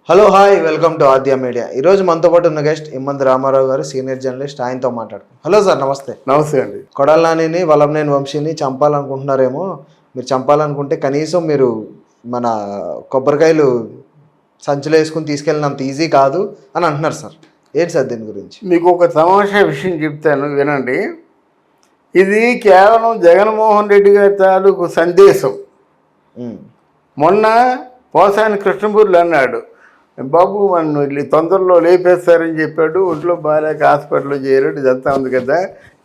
Hello hi welcome to Aadya media. ఈరోజు మనతో పాటు ఉన్న గెస్ట్ ఇమ్మంది రామారావు గారు, సీనియర్ జర్నలిస్ట్. ఆయనతో మాట్లాడుతాం. హలో సార్, నమస్తే. నమస్తే అండి. కొడాలి నానిని, వల్లభనేని వంశీని చంపాలనుకుంటున్నారేమో. మీరు చంపాలనుకుంటే కనీసం మీరు మన కొబ్బరికాయలు సంచులు వేసుకుని తీసుకెళ్ళినంత ఈజీ కాదు అని అంటున్నారు సార్. ఏంటి సార్ దీని గురించి? మీకు ఒక తమాషా విషయం చెప్తాను, వినండి. ఇది కేవలం జగన్మోహన్ రెడ్డి గారి తాలూకు సందేశం. మొన్న పోసాని కృష్ణమూర్తి అన్నాడు, బాబు మన తొందరలో లేపేస్తారని చెప్పాడు, ఒంట్లో బాగాలేక హాస్పిటల్లో చేరాడు, ఇదంతా ఉంది కదా.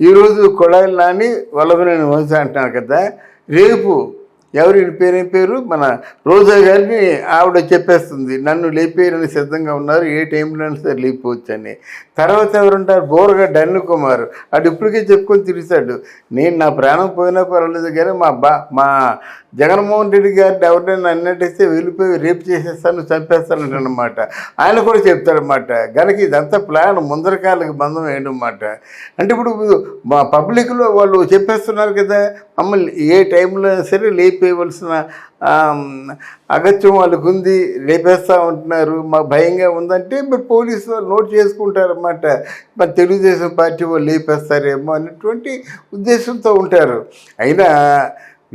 ఈరోజు కొడాలి నాని వల్లభనేని వంశీ అంటున్నారు కదా. రేపు ఎవరి పేరు మన రోజా గారిని ఆవిడ చెప్పేస్తుంది, నన్ను లేపేయడానికి సిద్ధంగా ఉన్నారు, ఏ టైంలో సరే లేకపోవచ్చు అని. తర్వాత ఎవరుంటారు, బోరగడ్డ అనిల్ కుమార్, అటు ఇప్పటికే చెప్పుకొని తిరిగాడు, నేను నా ప్రాణం పోయినా పర్వాలేదు కానీ మా జగన్మోహన్ రెడ్డి గారిని ఎవరినైనా అన్నట్టయితే వెళ్ళిపోయి రేపు చేసేస్తాను, చంపేస్తాను అనమాట. ఆయన కూడా చెప్తాడనమాట. కనుక ఇదంతా ప్లాన్, ముందరకాలకు బంధం వేయడమాట. అంటే ఇప్పుడు మా పబ్లిక్లో వాళ్ళు చెప్పేస్తున్నారు కదా, మమ్మల్ని ఏ టైంలో సరే లేపేయవలసిన అగత్యం వాళ్ళకు ఉంది, లేపేస్తూ ఉంటున్నారు, మాకు భయంగా ఉందంటే మరి పోలీసు వాళ్ళు నోట్ చేసుకుంటారన్నమాట. మరి తెలుగుదేశం పార్టీ వాళ్ళు లేపేస్తారేమో అనేటువంటి ఉద్దేశంతో ఉంటారు. అయినా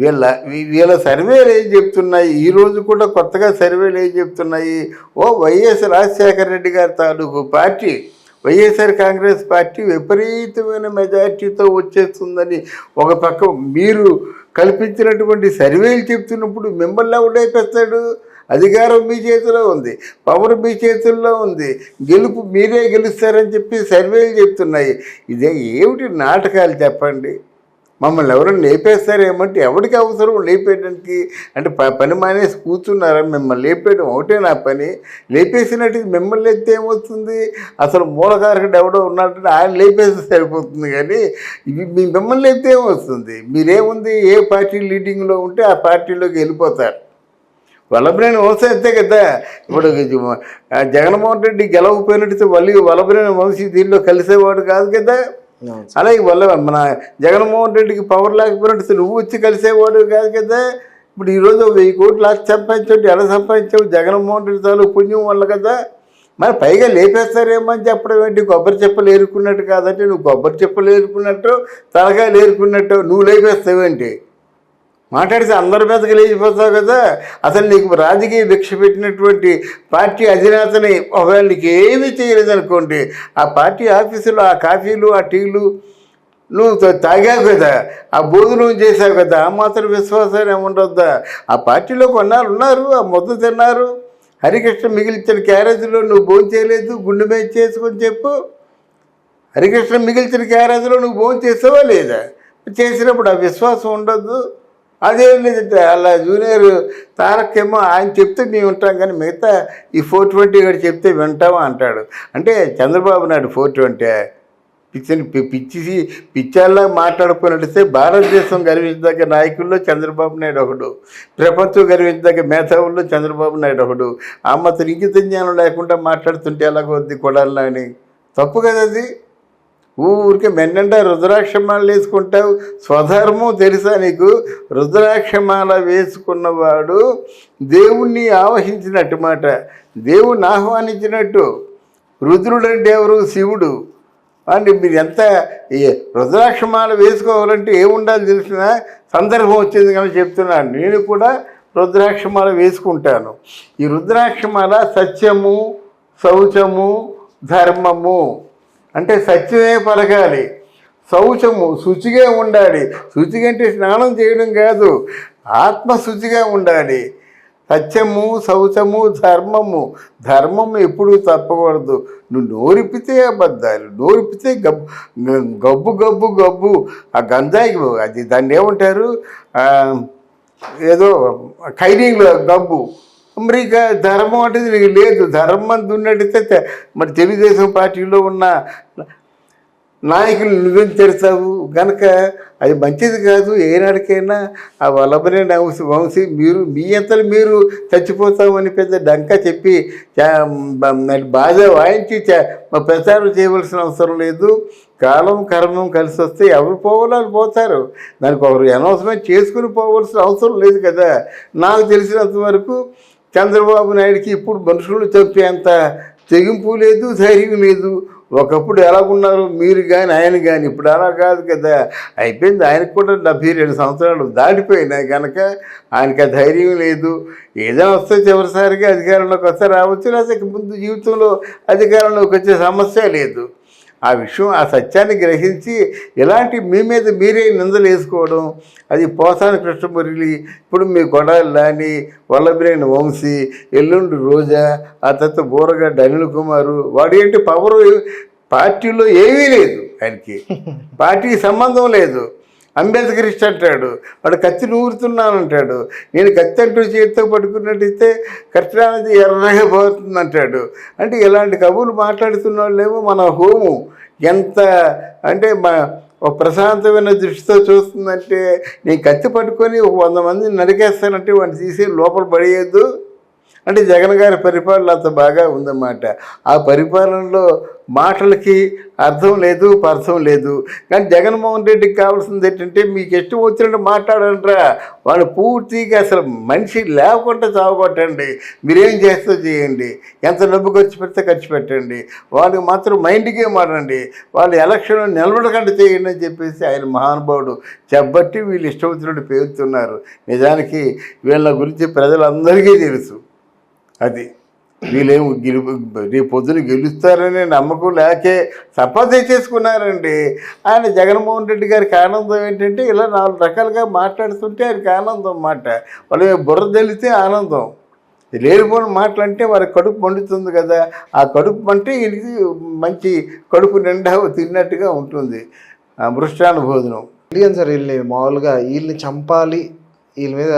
వీళ్ళ సర్వేలు ఏం చెప్తున్నాయి, ఈరోజు కూడా కొత్తగా సర్వేలు ఏం చెప్తున్నాయి, వైఎస్ రాజశేఖర రెడ్డి గారి తాలూకు పార్టీ వైఎస్ఆర్ కాంగ్రెస్ పార్టీ విపరీతమైన మెజార్టీతో వచ్చేస్తుందని ఒక పక్క మీరు కల్పించినటువంటి సర్వేలు చెప్తున్నప్పుడు మిమ్మల్ని ఎవడైపోతాడు? అధికారం మీ చేతిలో ఉంది, పవర్ మీ చేతుల్లో ఉంది, గెలుపు మీరే గెలుస్తారని చెప్పి సర్వేలు చెప్తున్నాయి. ఇదే ఏమిటి నాటకాలు చెప్పండి? మమ్మల్ని ఎవరైనా లేపేస్తారేమంటే ఎవరికి అవసరం లేపేయడానికి? అంటే పని మానేసి కూర్చున్నారా? మిమ్మల్ని లేపేయడం ఒకటే నా పని. లేపేసినట్టు మిమ్మల్ని ఎత్తే ఏమవుతుంది? అసలు మూలకారకుడు ఎవడో ఉన్నట్టు ఆయన లేపేస్తే సరిపోతుంది. కానీ ఇవి మిమ్మల్ని ఎత్తే ఏమొస్తుంది? మీరేముంది, ఏ పార్టీ లీడింగ్లో ఉంటే ఆ పార్టీలోకి వెళ్ళిపోతారు. వల్లభనేని వంశీ అంతే కదా. ఇప్పుడు జగన్మోహన్ రెడ్డి గెలవకపోయినట్టు వల్లభనేని వంశీ దీనిలో కలిసేవాడు కాదు కదా. అలాగే మన జగన్మోహన్ రెడ్డికి పవర్ లేకపోయినట్టు నువ్వు వచ్చి కలిసేవాడు కాదు కదా. ఇప్పుడు ఈరోజు 1000 కోట్లు ఆస్తి సంపాదించావు, ఎలా సంపాదించావు? జగన్మోహన్ రెడ్డి తాలూ పుణ్యం వల్ల కదా. మరి పైగా లేపేస్తారేమో అని చెప్పడం ఏంటి? కొబ్బరి చెప్పలు ఏరుకున్నట్టు కాదంటే నువ్వు కొబ్బరి చెప్పలు ఏరుకున్నట్టు, తలకాయలు ఏరుకున్నట్టు నువ్వు లేపేస్తావేంటి? మాట్లాడితే అందరి మీదకి లేచిపోతావు కదా. అసలు నీకు రాజకీయ భిక్ష పెట్టినటువంటి పార్టీ అధినేతని ఒకవేళ నీకు ఏమీ చేయలేదనుకోండి, ఆ పార్టీ ఆఫీసులో ఆ కాఫీలు ఆ టీలు నువ్వు తాగావు కదా, ఆ భోజనం చేసావు కదా, ఆ మాత్రం విశ్వాసాన్ని ఏముండొద్దా? ఆ పార్టీలో కొన్నాళ్ళు ఉన్నారు, ఆ ముద్ద తిన్నారు. హరికృష్ణ మిగిల్చిన క్యారేజీలో నువ్వు భోజనం చేయలేదు, గుండె మీద చేసుకొని చెప్పు. హరికృష్ణ మిగిల్చిన క్యారేజీలో నువ్వు భోజనం చేసావా లేదా? చేసినప్పుడు ఆ విశ్వాసం ఉండొద్దు. అదేం లేదంటే అలా జూనియర్ తారక్కేమో ఆయన చెప్తే మేము వింటాం, కానీ మిగతా ఈ 420 గారు చెప్తే వింటామా అంటాడు. అంటే చంద్రబాబు నాయుడు 420 పిచ్చాల్లా మాట్లాడుకున్నట్టే భారతదేశం గర్వించదగ్గ నాయకుల్లో చంద్రబాబు నాయుడు ఒకడు, ప్రపంచం గర్వించదగ్గ మేధావుల్లో చంద్రబాబు నాయుడు ఒకడు. ఆ మాత్రం ఇంగిత జ్ఞానం లేకుండా మాట్లాడుతుంటే ఎలాగొద్ది కొడాలి అని? తప్పు కదా అది. ఊరికే మెన్నంట రుద్రాక్షమాలు వేసుకుంటావు, స్వధర్మం తెలుసా నీకు? రుద్రాక్షమాల వేసుకున్నవాడు దేవుణ్ణి ఆవహించినట్టు మాట, దేవుణ్ణి ఆహ్వానించినట్టు. రుద్రుడు అంటే ఎవరు? శివుడు. అంటే మీరు ఎంత రుద్రాక్షమాల వేసుకోవాలంటే ఏముండాలి తెలిసిన సందర్భం వచ్చింది కానీ చెప్తున్నాను. నేను కూడా రుద్రాక్షమాల వేసుకుంటాను. ఈ రుద్రాక్షమాల సత్యము, శౌచము, ధర్మము అంటే సత్యమే పలకాలి, శౌచము శుచిగా ఉండాలి. శుచిగా అంటే స్నానం చేయడం కాదు, ఆత్మశుచిగా ఉండాలి. సత్యము, శౌచము, ధర్మము. ధర్మము ఎప్పుడూ తప్పకూడదు. నువ్వు నోరిపితే అబద్ధాలు, నోరిపితే గబ్బు గబ్బు గబ్బు. ఆ గంజాయికి అది దాన్ని ఏమంటారు, ఏదో ఖైదీలో గబ్బు. మరి ఇక ధర్మం అంటే నీకు లేదు. ధర్మం దున్నడితే మరి తెలుగుదేశం పార్టీలో ఉన్న నాయకులు నువ్వేం తెరుస్తావు? కనుక అది మంచిది కాదు. ఏనాడికైనా ఆ వల్లభనేని వంశీ మీ అంతలు మీరు చచ్చిపోతామని పెద్ద డంకా చెప్పి బాగా వాయించి ప్రచారం చేయవలసిన అవసరం లేదు. కాలం కర్మం కలిసి వస్తే ఎవరు పోవాలో వాళ్ళు పోతారు. దానికి ఒకరు అనౌన్స్మెంట్ చేసుకుని పోవలసిన అవసరం లేదు కదా. నాకు తెలిసినంత వరకు చంద్రబాబు నాయుడికి ఇప్పుడు మనుషులు చంపేంత తెగింపు లేదు, ధైర్యం లేదు. ఒకప్పుడు ఎలాగున్నారు మీరు కానీ ఆయన కానీ, ఇప్పుడు అలా కాదు కదా. అయిపోయింది, ఆయనకు కూడా 72 సంవత్సరాలు దాటిపోయినాయి కనుక ఆయనకి ఆ ధైర్యం లేదు. ఏదైనా వస్తే చివరిసారిగా అధికారంలోకి వస్తే రావచ్చు, లేకపోతే ముందు జీవితంలో అధికారంలోకి వచ్చే సమస్య లేదు. ఆ విషయం, ఆ సత్యాన్ని గ్రహించి ఇలాంటి మీ మీద మీరే నిందలు వేసుకోవడం, అది పోసాని కృష్ణమురళి, ఇప్పుడు మీ కొడాలి వల్లభనేని వంశీ, ఎల్లుండి రోజా, ఆ తర్వాత బూరగడ్డ అనిల్ కుమారు, వాడు ఏంటి పవరు పార్టీలో ఏమీ లేదు, ఆయనకి పార్టీకి సంబంధం లేదు. అంబేద్కరిస్ట్ అంటాడు, వాడు కత్తి నూరుతున్నానంటాడు. నేను కత్తి అంటూ చేతితో పట్టుకున్నట్టయితే కట్టడానికి ఎర్రగా పోతుంది అంటాడు. అంటే ఇలాంటి కబుర్లు మాట్లాడుతున్న వాళ్ళేమో మన హోము ఎంత అంటే ఒక ప్రశాంతమైన దృష్టితో చూస్తుందంటే, నేను కత్తి పట్టుకొని 100 మందిని నరికేస్తానంటే వాడిని తీసి లోపల పడేయద్దు అంటే జగన్ గారి పరిపాలన అంత బాగా ఉందన్నమాట. ఆ పరిపాలనలో మాటలకి అర్థం లేదు, పర్థం లేదు. కానీ జగన్మోహన్ రెడ్డికి కావాల్సింది ఏంటంటే, మీకు ఇష్టం వచ్చినట్టు మాట్లాడంట్రా, వాళ్ళు పూర్తిగా అసలు మనిషి లేకుండా చావగొట్టండి, మీరేం చేస్తో చేయండి, ఎంత డబ్బు ఖర్చు పెడితే ఖర్చు పెట్టండి, వాళ్ళకి మాత్రం మైండ్ గేమ్ ఆడండి, వాళ్ళు ఎలక్షన్లో నిలబడకుండా చేయండి అని చెప్పేసి ఆయన మహానుభావుడు చెప్పబట్టి వీళ్ళు ఇష్టం వచ్చినట్టు పేరుతున్నారు. నిజానికి వీళ్ళ గురించి ప్రజలందరికీ తెలుసు. అది వీళ్ళేం రేపు పొద్దున గెలుస్తారనే నమ్మకం లేకే సపోర్ట్ తెచ్చేసుకున్నారండి. ఆయన జగన్మోహన్ రెడ్డి గారికి ఆనందం ఏంటంటే, ఇలా 4 రకాలుగా మాట్లాడుతుంటే ఆయనకి ఆనందం అన్నమాట. వాళ్ళు బుర్ర తెలితే ఆనందం, లేనిపోని మాటలు అంటే వారి కడుపు మండుతుంది కదా. ఆ కడుపు అంటే వీళ్ళకి మంచి కడుపు నిండా తిన్నట్టుగా ఉంటుంది, మృష్టానుభోజనం. తెలియదు సార్, వీళ్ళని మామూలుగా వీళ్ళని చంపాలి, వీళ్ళ మీద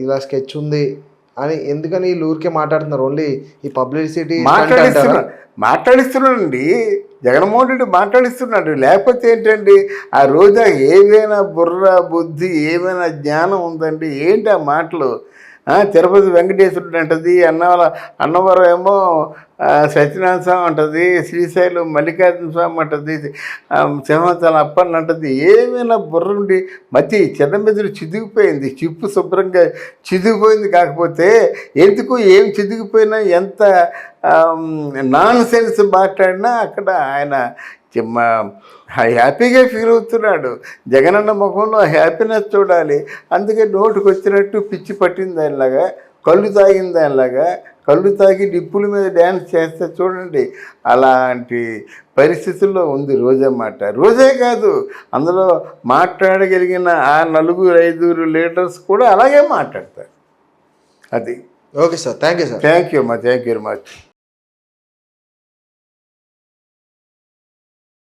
ఇలా స్కెచ్ ఉంది అని ఎందుకని వీళ్ళు ఊరికే మాట్లాడుతున్నారు? ఓన్లీ ఈ పబ్లిసిటీ మాట్లాడిస్తున్నాడండి జగన్మోహన్ రెడ్డి, మాట్లాడిస్తున్నాడు. లేకపోతే ఏంటండి, ఆ రోజా ఏమైనా బుర్ర బుద్ధి ఏమైనా జ్ఞానం ఉందండి? ఏంటి ఆ మాటలు? తిరుపతి వెంకటేశ్వరుడు అంటది, అన్నవరం ఏమో సత్యనారాయణ స్వామి అంటది, శ్రీశైలం మల్లికార్జున స్వామి అంటది, సింహాచలం అప్పన్న అంటది. ఏమైనా బుర్రుండి మతి చిన్నమెదురు చిదిగిపోయింది, చిప్పు శుభ్రంగా చిదిగిపోయింది. కాకపోతే ఎందుకు ఏం చిదిగిపోయినా ఎంత నాన్ సెన్స్ మాట్లాడినా అక్కడ ఆయన హ్యాపీగా ఫీల్ అవుతున్నాడు. జగనన్న ముఖంలో హ్యాపీనెస్ చూడాలి. అందుకే నోటుకు వచ్చినట్టు పిచ్చి పట్టింది ఆయనలాగా, కళ్ళు తాగింది ఆయనలాగా, కళ్ళు తాగి డిప్పుల మీద డ్యాన్స్ చేస్తే చూడండి. అలాంటి పరిస్థితుల్లో ఉంది రోజన్నమాట. రోజే కాదు, అందులో మాట్లాడగలిగిన ఆ 4-5 లీడర్స్ కూడా అలాగే మాట్లాడతారు. అది okay sir, thank you sir. Thank you అమ్మా, థ్యాంక్ యూ వెరీ మచ్.